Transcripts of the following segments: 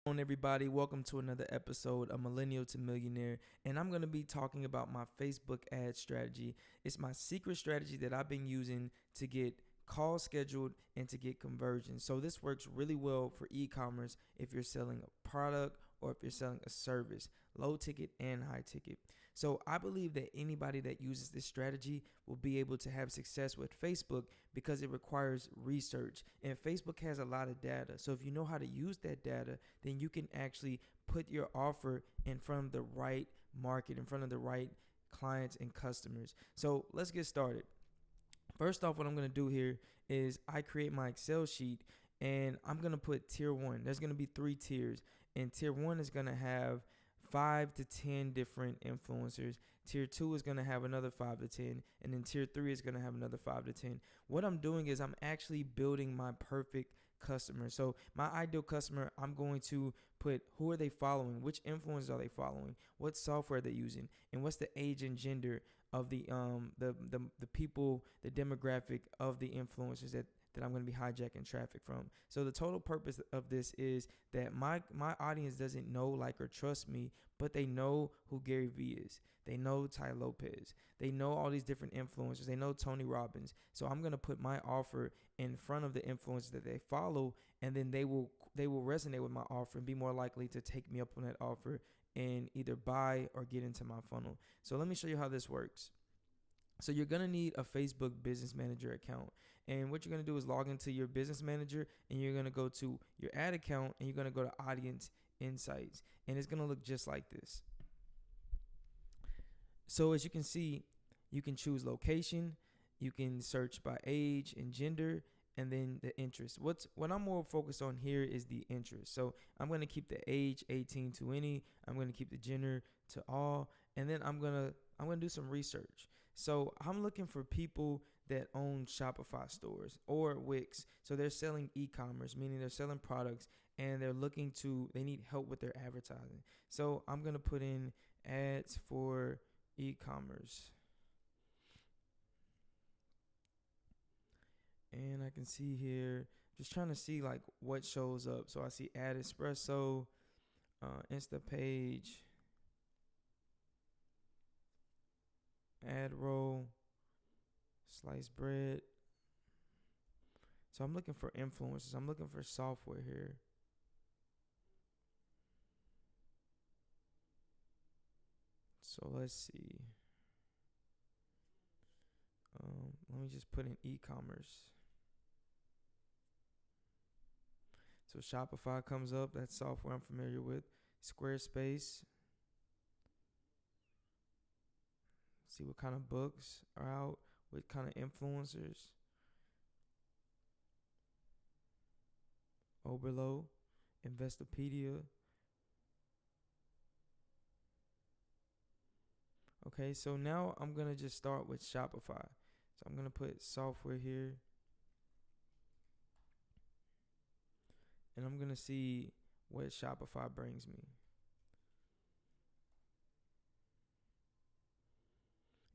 On everybody, welcome to another episode of Millennial to Millionaire, and I'm going to be talking about my Facebook ad strategy. It's my secret strategy that I've been using to get calls scheduled and to get conversions. So this works really well for e-commerce if you're selling a product or if you're selling a service, low ticket and high ticket. So I believe that anybody that uses this strategy will be able to have success with Facebook because it requires research, and Facebook has a lot of data. So if you know how to use that data, then you can actually put your offer in front of the right market, in front of the right clients and customers. So let's get started. First off, what I'm going to do here is I create my Excel sheet, and I'm going to put tier 1. There's going to be 3 tiers, and tier 1 is going to have 5 to 10 different influencers. Tier 2 is going to have another 5 to 10, and then tier 3 is going to have another 5 to 10. What I'm doing is I'm actually building my perfect customer. So my ideal customer, I'm going to put who are they following, which influencers are they following, what software are they using, and what's the age and gender of the people, the demographic of the influencers that I'm going to be hijacking traffic from. So the total purpose of this is that my audience doesn't know, like, or trust me, but they know who Gary Vee is. They know Ty Lopez. They know all these different influencers. They know Tony Robbins. So I'm going to put my offer in front of the influencers that they follow, and then they will resonate with my offer and be more likely to take me up on that offer and either buy or get into my funnel. So let me show you how this works. So you're going to need a Facebook Business Manager account. And what you're going to do is log into your Business Manager, and you're going to go to your ad account, and you're going to go to Audience Insights. And it's going to look just like this. So as you can see, you can choose location, you can search by age and gender, and then the interest. What I'm more focused on here is the interest. So I'm going to keep the age 18 to any. I'm going to keep the gender to all, and then I'm going to do some research. So I'm looking for people that own Shopify stores or Wix. So they're selling e-commerce, meaning they're selling products, and they need help with their advertising. So I'm going to put in ads for e-commerce. And I can see here, just trying to see like what shows up. So I see Ad Espresso, Instapage, Ad Roll, Sliced Bread. So I'm looking for influencers. I'm looking for software here. So let's see. Let me just put in e-commerce. So Shopify comes up. That's software I'm familiar with. Squarespace. See what kind of books are out, what kind of influencers. Oberlo, Investopedia. Okay, so now I'm going to just start with Shopify. So I'm going to put software here. And I'm going to see what Shopify brings me.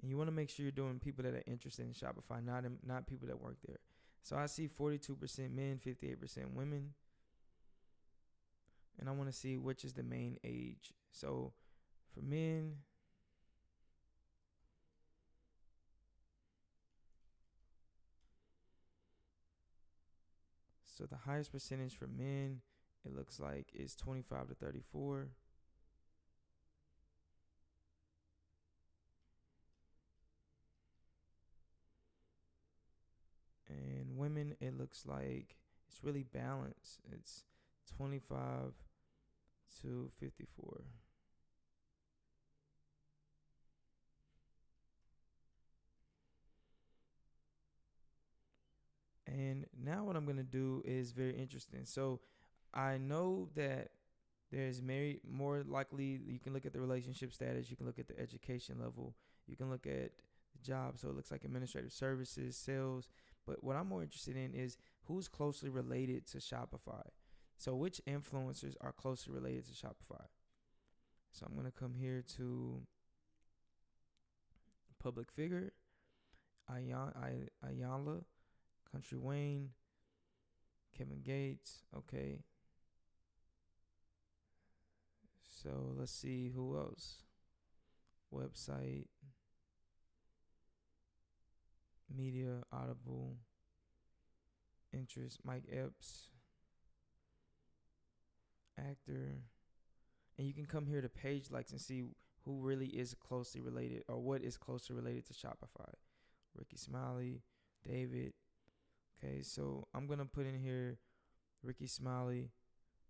And you want to make sure you're doing people that are interested in Shopify, not people that work there. So I see 42% men, 58% women. And I want to see which is the main age. So for men, so the highest percentage for men, it looks like, is 25 to 34. And women, it looks like it's really balanced. It's 25 to 54. And now what I'm going to do is very interesting. So I know that there's more likely you can look at the relationship status, you can look at the education level, you can look at the job. So it looks like administrative services, sales. But what I'm more interested in is who's closely related to Shopify. So which influencers are closely related to Shopify? So I'm going to come here to public figure, Ayala, Country Wayne, Kevin Gates. Okay. So let's see who else. Website, media, Audible, interest, Mike Epps, actor. And you can come here to page likes and see who really is closely related or what is closely related to Shopify. Ricky Smiley, David. Okay, so I'm going to put in here Ricky Smiley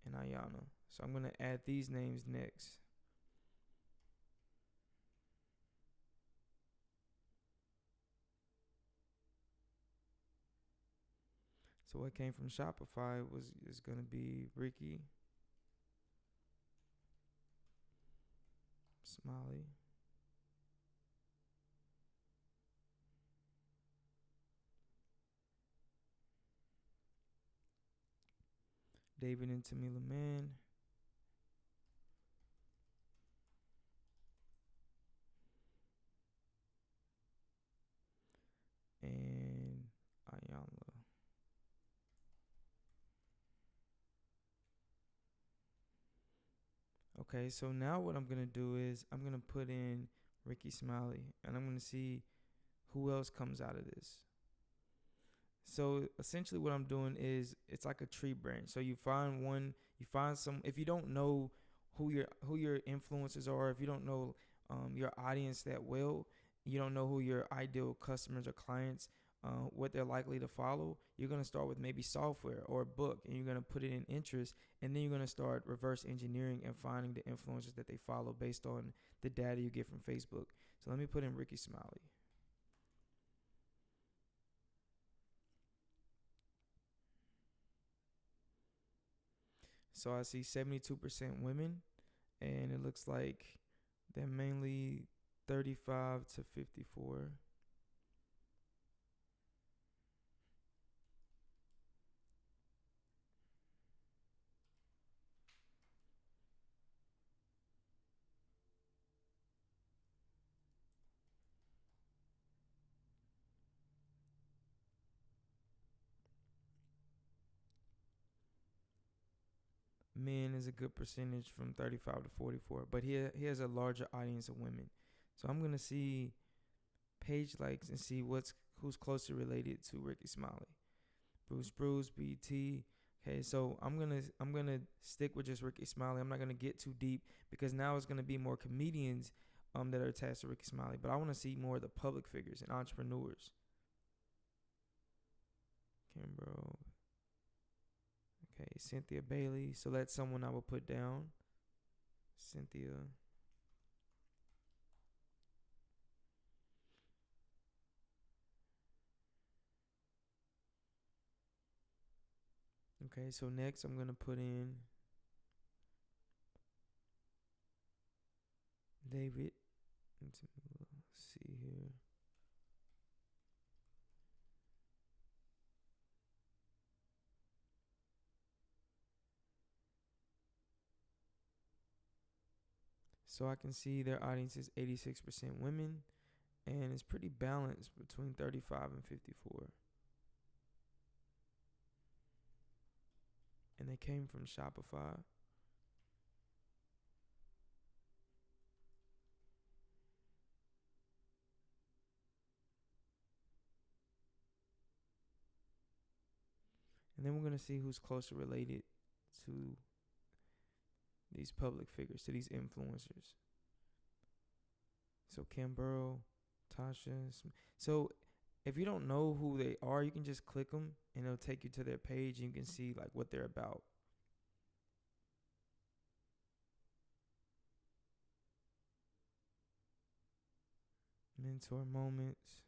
and Ayana. So I'm going to add these names next. So what came from Shopify is going to be Ricky Smiley. David and Tamila Mann. And Ayala. Okay, so now what I'm going to do is I'm going to put in Ricky Smiley, and I'm going to see who else comes out of this. So essentially what I'm doing is it's like a tree branch. So you find one, you find some, if you don't know who your influencers are, if you don't know your audience that well, you don't know who your ideal customers or clients, what they're likely to follow, you're going to start with maybe software or a book, and you're going to put it in interest, and then you're going to start reverse engineering and finding the influencers that they follow based on the data you get from Facebook. So let me put in Ricky Smiley. So I see 72% women, and it looks like they're mainly 35 to 54. Men is a good percentage from 35 to 44, but he has a larger audience of women. So I'm going to see page likes and see who's closely related to Ricky Smiley. Bruce, BT. Okay, so I'm gonna stick with just Ricky Smiley. I'm not gonna get too deep because now it's gonna be more comedians that are attached to Ricky Smiley. But I want to see more of the public figures and entrepreneurs. Kimbro. Okay, Cynthia Bailey. So that's someone I will put down. Cynthia. Okay, so next I'm gonna put in David. Let's see here. So I can see their audience is 86% women, and it's pretty balanced between 35 and 54. And they came from Shopify. And then we're going to see who's closely related to these public figures, to these influencers. So Kim Burrow, Tasha. So if you don't know who they are, you can just click them and it'll take you to their page and you can see like what they're about. Mentor moments.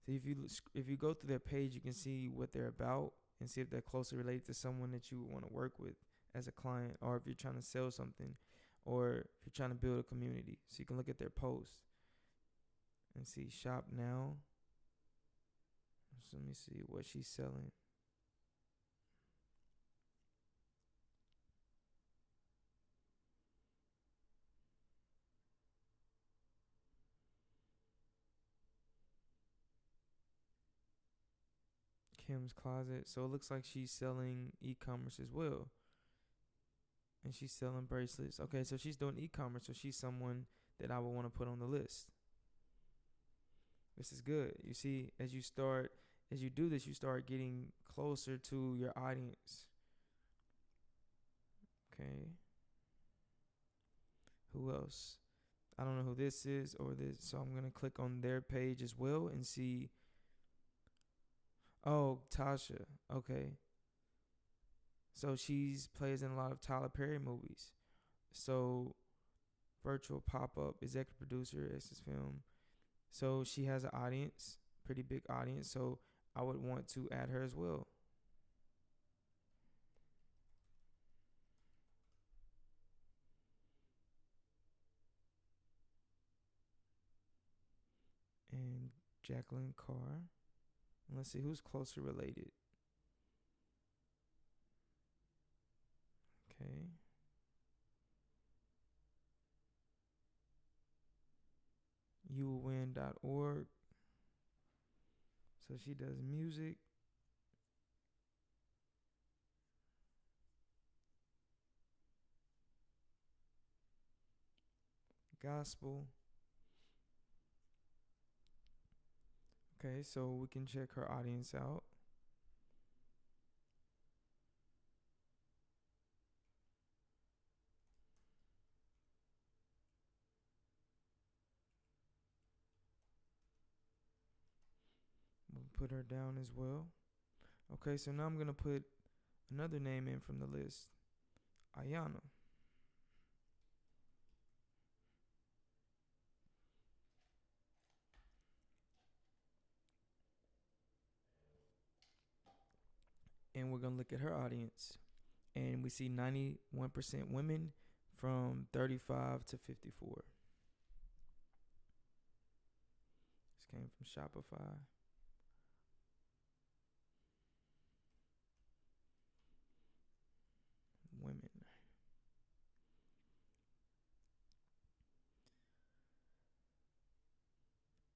So if you go through their page, you can see what they're about and see if they're closely related to someone that you want to work with as a client, or if you're trying to sell something, or if you're trying to build a community. So you can look at their posts and see shop now. So let me see what she's selling. Kim's Closet. So it looks like she's selling e-commerce as well. And she's selling bracelets. Okay, so she's doing e-commerce, so she's someone that I would want to put on the list. This is good. You see, as you do this, you start getting closer to your audience. Okay. Who else? I don't know who this is or this, so I'm going to click on their page as well and see. Oh, Tasha. Okay. So she's plays in a lot of Tyler Perry movies. So virtual pop-up executive producer at this film. So she has an audience, pretty big audience. So I would want to add her as well. And Jacqueline Carr. And let's see who's closer related. Okay. youwillwin.org. So she does music. Gospel. Okay, so we can check her audience out. We'll put her down as well. Okay, so now I'm going to put another name in from the list. Ayana. And we're going to look at her audience. And we see 91% women from 35 to 54. This came from Shopify. Women.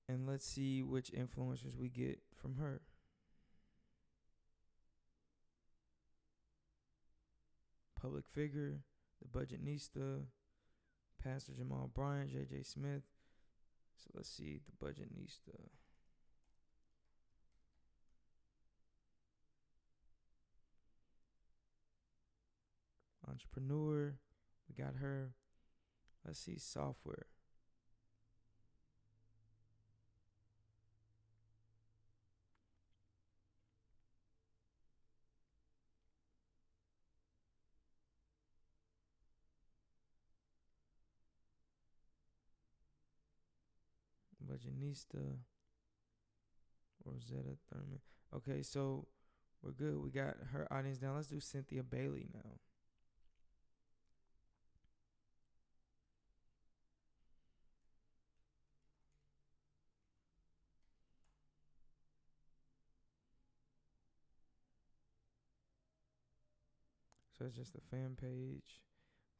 And let's see which influencers we get from her. Public figure, the Budgetnista, Pastor Jamal Bryant, J.J. Smith. So let's see the Budgetnista. Entrepreneur, we got her. Let's see software. Budgetnista, Rosetta Thurman. Okay, so we're good. We got her audience down. Let's do Cynthia Bailey now. So it's just a fan page.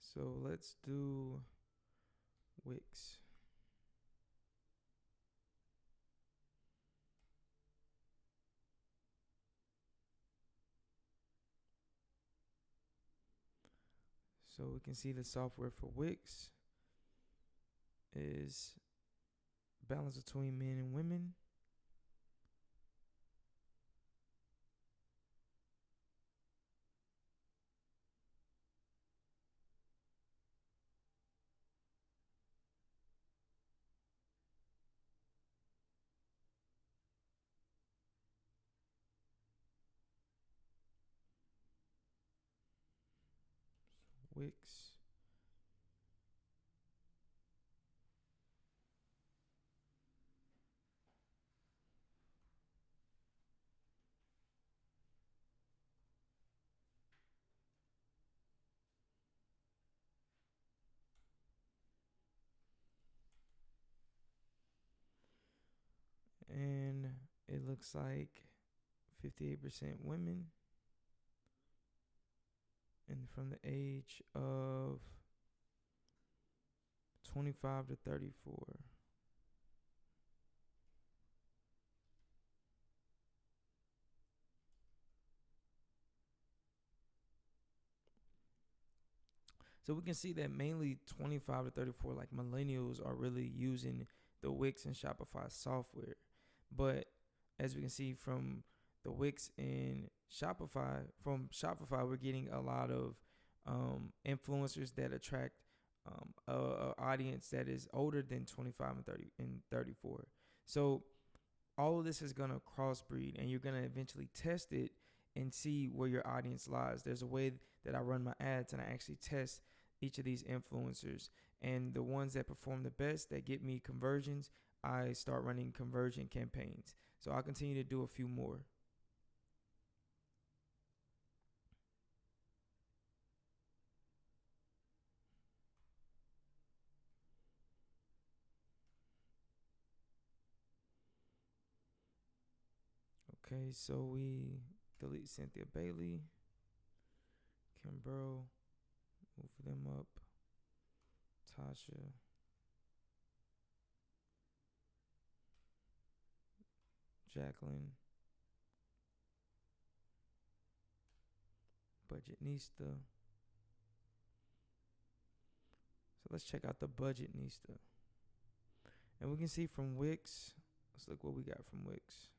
So let's do Wix. So we can see the software for Wix is balance between men and women. Wix. And it looks like 58% women. And from the age of 25 to 34. So we can see that mainly 25 to 34, like millennials, are really using the Wix and Shopify software. But as we can see from the Wix and Shopify, we're getting a lot of influencers that attract a audience that is older than 25 and 30 and 34. So all of this is going to crossbreed, and you're going to eventually test it and see where your audience lies. There's a way that I run my ads, and I actually test each of these influencers, and the ones that perform the best, that get me conversions, I start running conversion campaigns. So I'll continue to do a few more. Okay, so we delete Cynthia Bailey, Kim Burrow, move them up, Tasha, Jacqueline, Budgetnista. So let's check out the Budgetnista. And we can see from Wix, let's look what we got from Wix.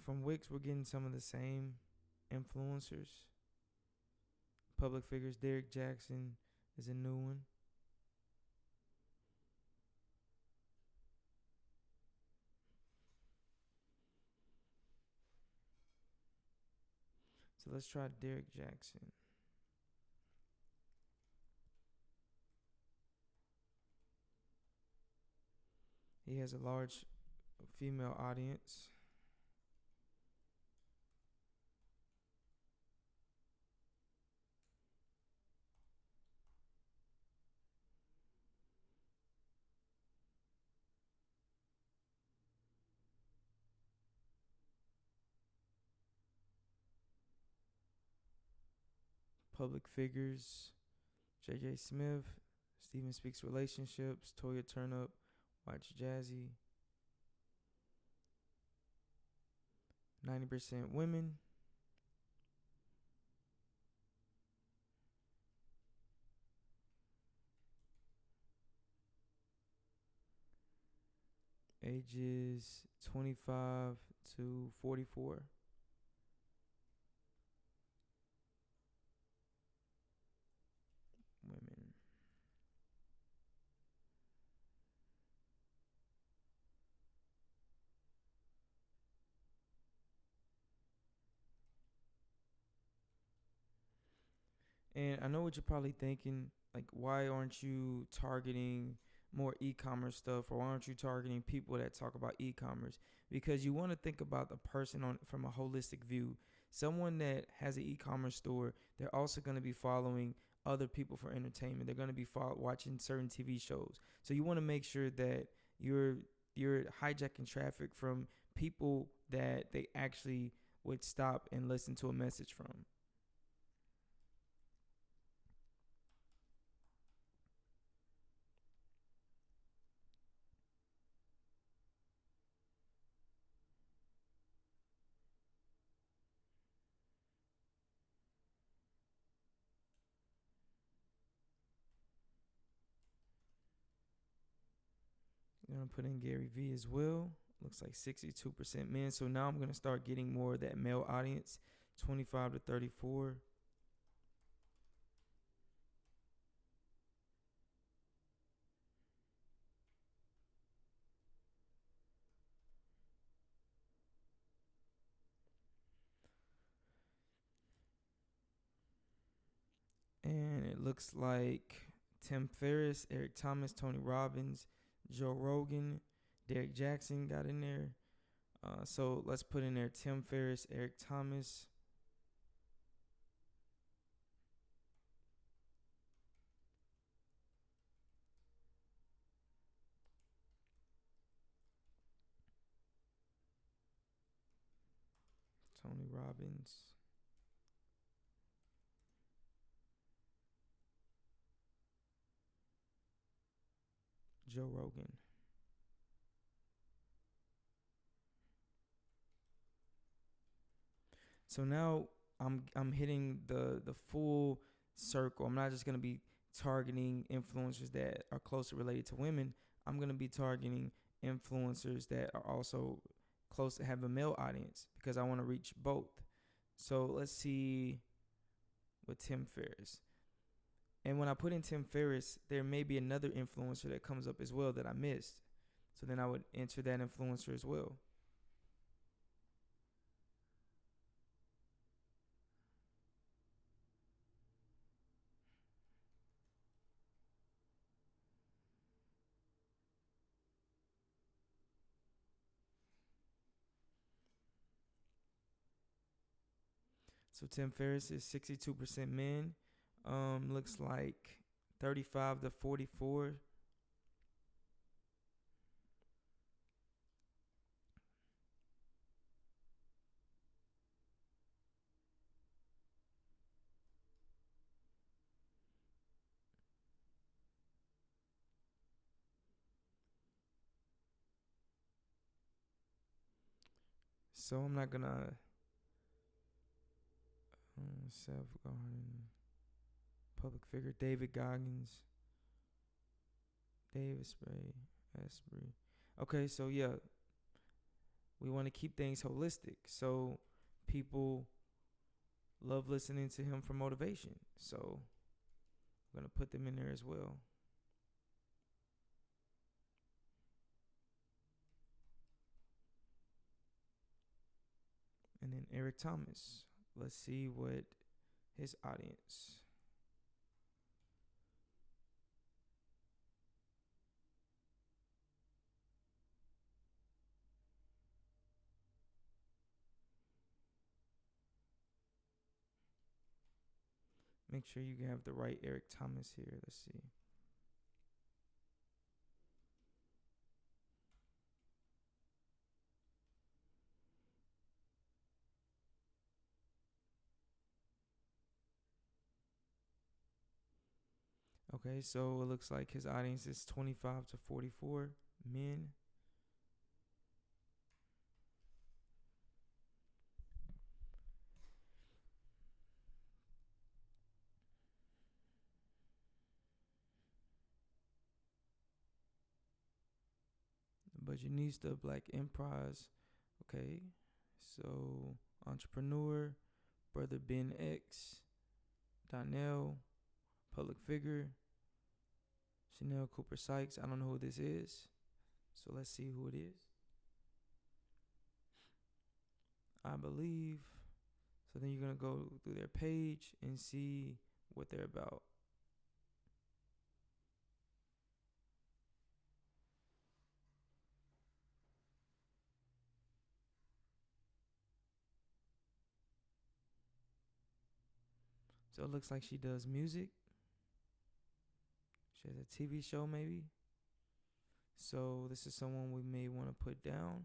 From Wix, we're getting some of the same influencers. Public figures, Derek Jackson is a new one. So let's try Derek Jackson. He has a large female audience. Public figures, JJ Smith, Steven Speaks Relationships, Toya Turnup, Watch Jazzy. 90% women. Ages 25 to 44. Women. And I know what you're probably thinking, like, why aren't you targeting more e-commerce stuff, or why aren't you targeting people that talk about e-commerce? Because you want to think about the person from a holistic view. Someone that has an e-commerce store, they're also going to be following other people for entertainment. They're going to be watching certain TV shows. So you want to make sure that you're hijacking traffic from people that they actually would stop and listen to a message from. I'm going to put in Gary Vee as well. Looks like 62% men. So now I'm going to start getting more of that male audience, 25 to 34. And it looks like Tim Ferriss, Eric Thomas, Tony Robbins, Joe Rogan, Derek Jackson got in there. So let's put in there Tim Ferriss, Eric Thomas. Tony Robbins. Joe Rogan. So now I'm hitting the full circle. I'm not just gonna be targeting influencers that are closely related to women. I'm gonna be targeting influencers that are also close to have a male audience because I want to reach both. So let's see with Tim Ferriss. And when I put in Tim Ferriss, there may be another influencer that comes up as well that I missed. So then I would enter that influencer as well. So Tim Ferriss is 62% men. Looks like 35 to 44. So I'm not gonna public figure David Goggins, David Asprey. Okay, so yeah, we want to keep things holistic. So people love listening to him for motivation. So I'm gonna put them in there as well. And then Eric Thomas. Let's see what his audience. Make sure you have the right Eric Thomas here. Let's see. Okay, so it looks like his audience is 25 to 44 men. Budgetnista, Black Emprise. Okay, so entrepreneur, brother Ben X, Donnell, public figure, Chanel Cooper Sykes. I don't know who this is, so let's see who it is. I believe. So then you're gonna go through their page and see what they're about. So it looks like she does music. She has a TV show maybe. So this is someone we may want to put down.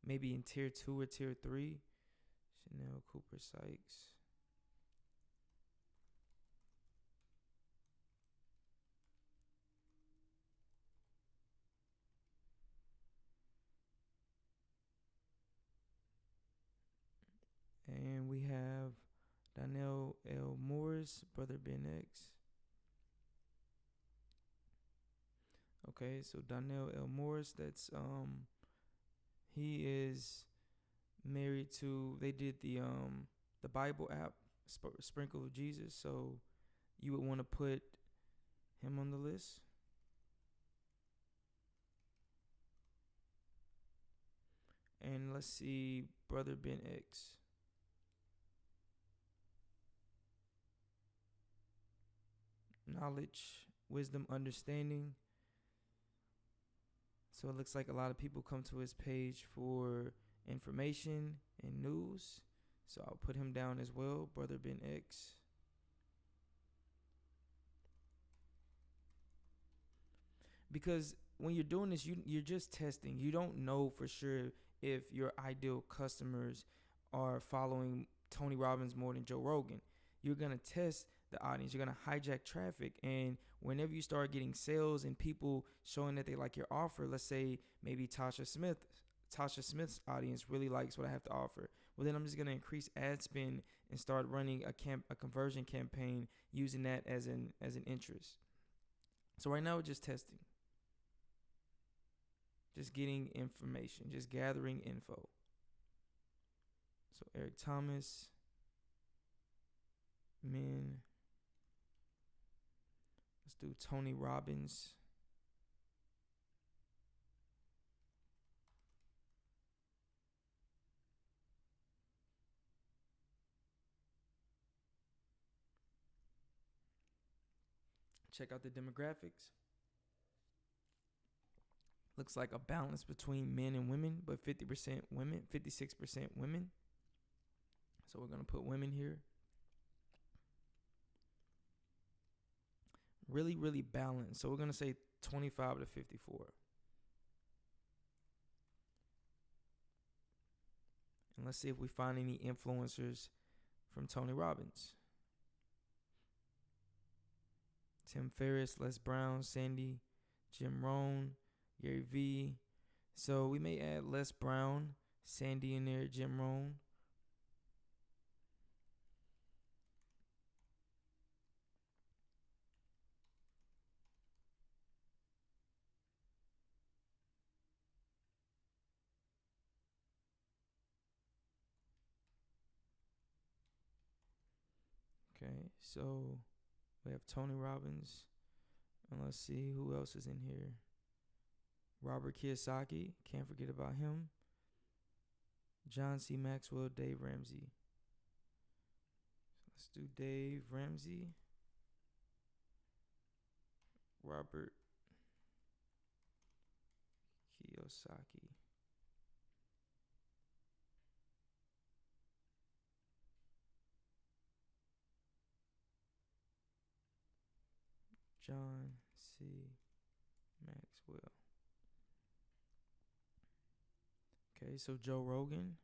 Maybe in tier 2 or tier 3. Chanel Cooper Sykes. And we have Donnell L. Morris, brother Ben X. Okay, so Donnell L. Morris, that's he is married to, they did the Bible app, Sprinkle of Jesus, so you would want to put him on the list. And let's see, brother Ben X. Knowledge, wisdom, understanding. So it looks like a lot of people come to his page for information and news. So I'll put him down as well, brother Ben X. Because when you're doing this, you're just testing. You don't know for sure if your ideal customers are following Tony Robbins more than Joe Rogan. You're going to test the audience. You're going to hijack traffic. And whenever you start getting sales and people showing that they like your offer, let's say maybe Tasha Smith's audience really likes what I have to offer. Well, then I'm just going to increase ad spend and start running a conversion campaign using that as an interest. So right now we're just testing. Just getting information, just gathering info. So Eric Thomas, men. Let's do Tony Robbins. Check out the demographics. Looks like a balance between men and women, but 50% women, 56% women. So we're going to put women here. Really, really balanced. So we're going to say 25 to 54. And let's see if we find any influencers from Tony Robbins. Tim Ferriss, Les Brown, Sandy, Jim Rohn, Gary V. So we may add Les Brown, Sandy in there, Jim Rohn. Okay, so we have Tony Robbins. And let's see who else is in here. Robert Kiyosaki, can't forget about him. John C. Maxwell, Dave Ramsey. Let's do Dave Ramsey. Robert Kiyosaki. John C. Maxwell. Okay, so Joe Rogan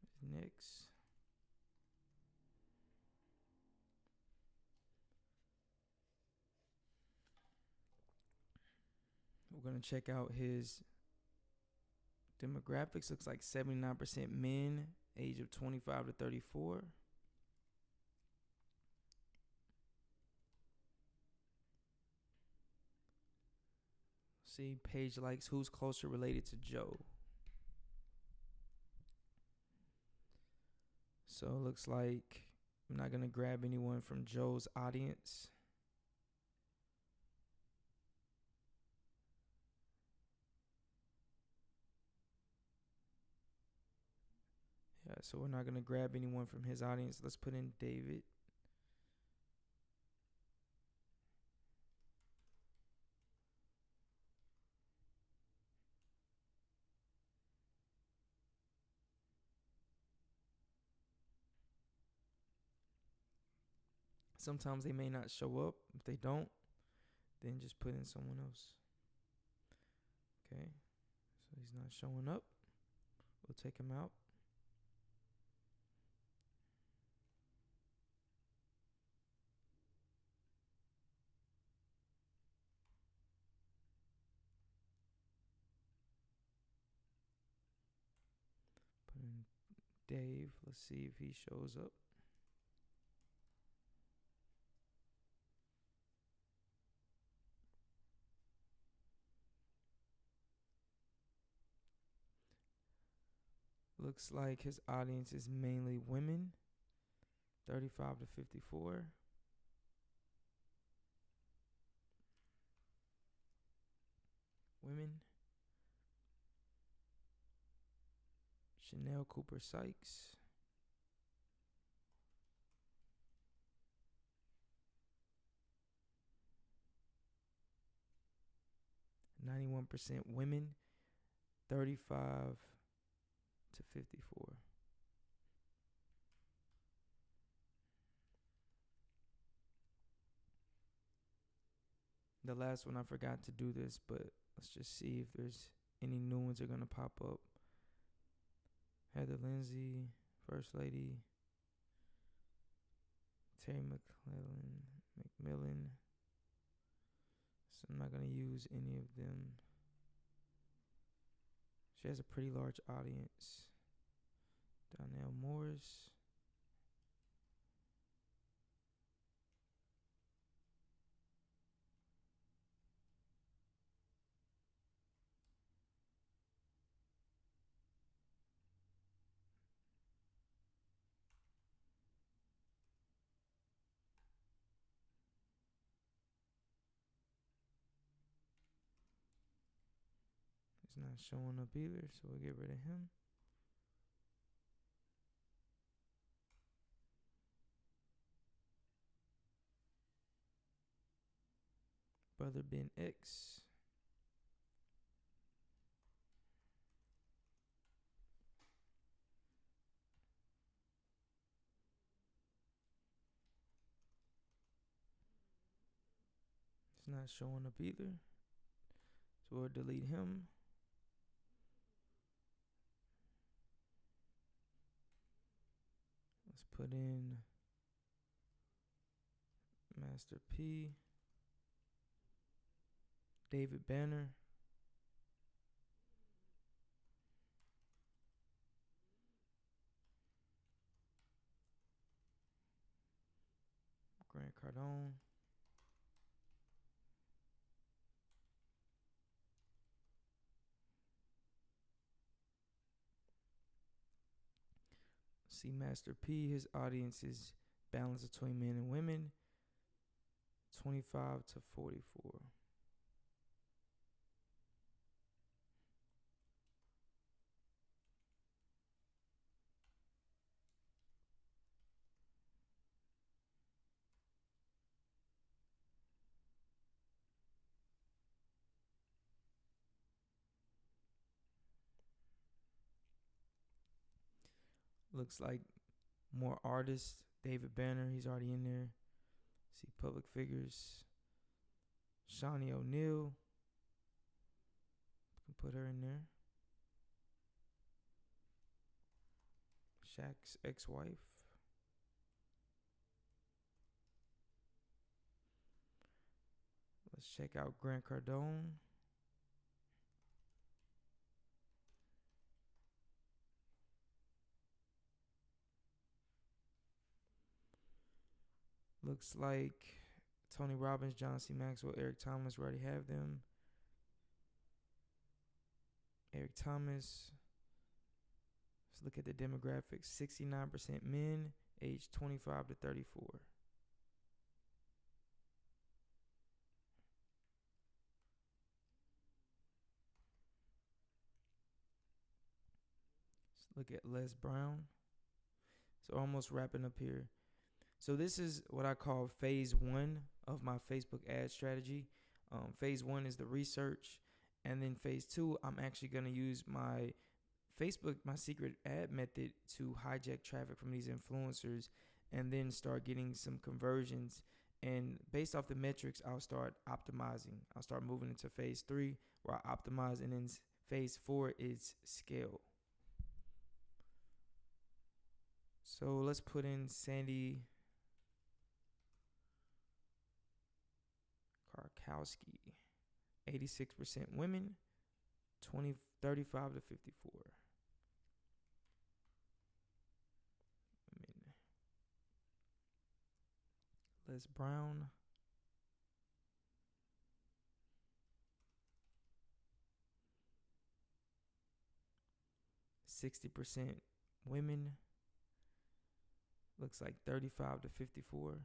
is next. We're going to check out his demographics. Looks like 79% men, age of 25 to 34. See, page likes who's closer related to Joe. So it looks like I'm not going to grab anyone from Joe's audience. Yeah, so we're not going to grab anyone from his audience. Let's put in David. Sometimes they may not show up. If they don't, then just put in someone else. Okay, so he's not showing up. We'll take him out. Put in Dave. Let's see if he shows up. Looks like his audience is mainly women, 35 to 54. Women. Chanel Cooper Sykes. %, women, 35 to 54. The last one, I forgot to do this, but let's just see if there's any new ones that are going to pop up. Heather Lindsay, First Lady, Terry McMillan. So I'm not going to use any of them. She has a pretty large audience. Donnell Morris. He's not showing up either, so we'll get rid of him. Brother Ben X. He's not showing up either, so we'll delete him. Let's put in Master P. David Banner. Grant Cardone. See Master P, his audience is balanced between men and women, 25 to 44. Looks like more artists. David Banner, he's already in there. See public figures. Shawnee O'Neal. Can put her in there. Shaq's ex-wife. Let's check out Grant Cardone. Looks like Tony Robbins, John C. Maxwell, Eric Thomas, we already have them. Eric Thomas. Let's look at the demographics. 69% men, age 25 to 34. Let's look at Les Brown. So almost wrapping up here. So this is what I call phase 1 of my Facebook ad strategy. Phase 1 is the research. And then phase 2, I'm actually going to use my Facebook, my secret ad method to hijack traffic from these influencers and then start getting some conversions. And based off the metrics, I'll start optimizing. I'll start moving into phase 3 where I optimize. And then phase 4 is scale. So let's put in Sandy Karkowski, 86% women, 35 to 54. Women. Les Brown. %60 women. Looks like 35 to 54.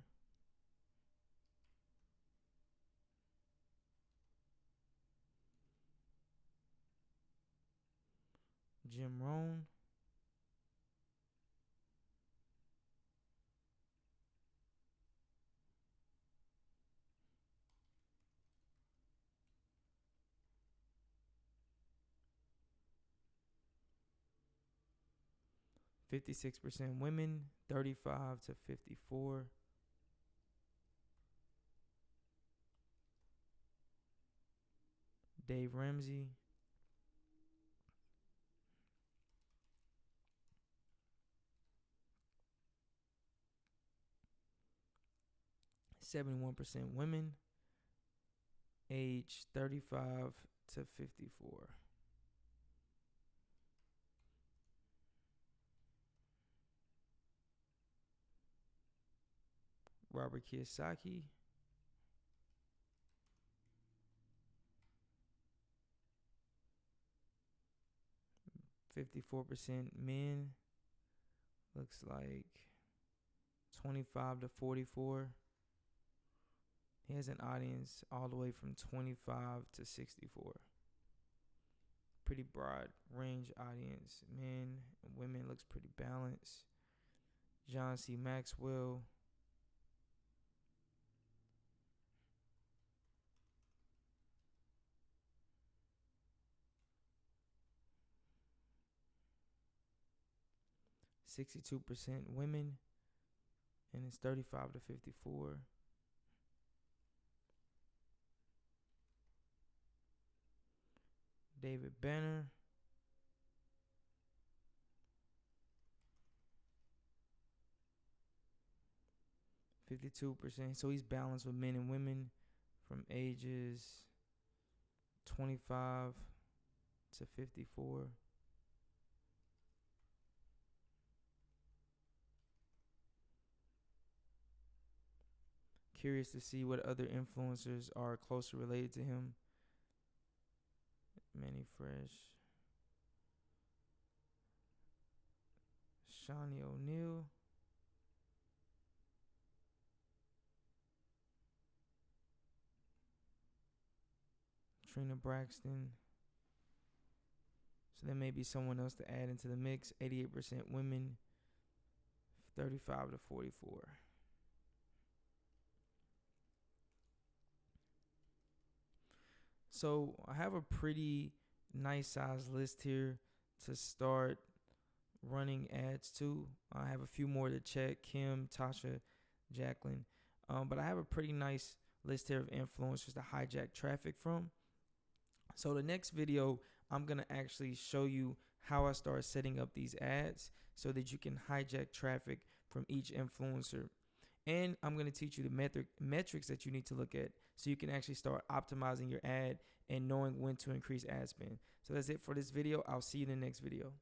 Jim Rohn. %56 women, 35 to 54. Dave Ramsey. %71 women, age 35 to 54. Robert Kiyosaki. %54 men. Looks like 25 to 44. He has an audience all the way from 25 to 64. Pretty broad range audience. Men and women, looks pretty balanced. John C. Maxwell. %62 women, and it's 35 to 54. David Banner. %52%. So he's balanced with men and women from ages 25 to 54. Curious to see what other influencers are closely related to him. Manny Fresh. Shawnee O'Neal. Trina Braxton. So there may be someone else to add into the mix. 88% women, 35 to 44. So I have a pretty nice size list here to start running ads to. I have a few more to check. Kim, Tasha, Jacqueline. But I have a pretty nice list here of influencers to hijack traffic from. So the next video, I'm going to actually show you how I start setting up these ads so that you can hijack traffic from each influencer. And I'm going to teach you the metrics that you need to look at so you can actually start optimizing your ad and knowing when to increase ad spend. So that's it for this video. I'll see you in the next video.